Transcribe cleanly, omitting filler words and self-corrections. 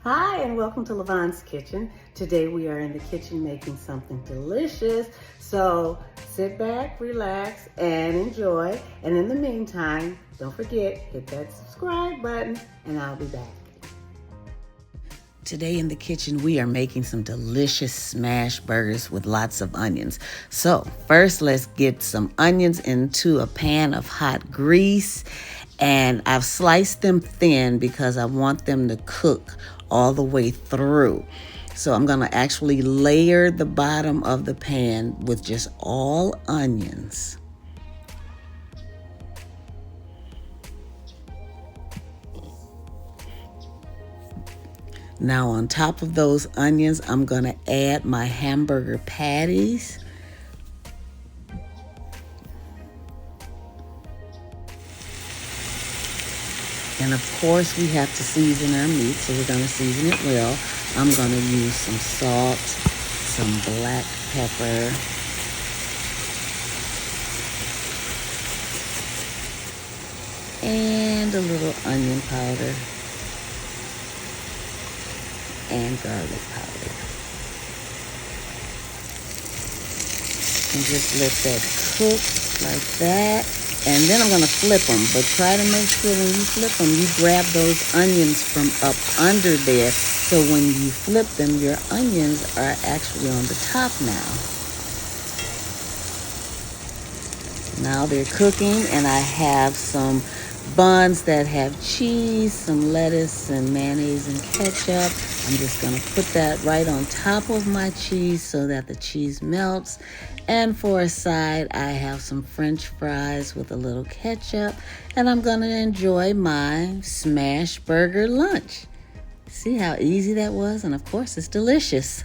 Hi, and welcome to Lavon's Kitchen. Today we are in the kitchen making something delicious. So sit back, relax, and enjoy. And in the meantime, don't forget, hit that subscribe button, and I'll be back. Today in the kitchen, we are making some delicious smash burgers with lots of onions. So first, let's get some onions into a pan of hot grease. And I've sliced them thin because I want them to cook all the way through. So I'm gonna actually layer the bottom of the pan with just all onions. Now on top of those onions, I'm gonna add my hamburger patties. And of course, we have to season our meat, so we're gonna season it well. I'm gonna use some salt, some black pepper, and a little onion powder, and garlic powder. And just let that cook like that. And then I'm gonna flip them, but try to make sure when you flip them, you grab those onions from up under there. So when you flip them, your onions are actually on the top now. Now they're cooking, and I have some buns that have cheese, some lettuce and mayonnaise and ketchup. I'm just gonna put that right on top of my cheese so that the cheese melts. And for a side, I have some French fries with a little ketchup, and I'm gonna enjoy my Smashburger lunch. See how easy that was? And of course, it's delicious.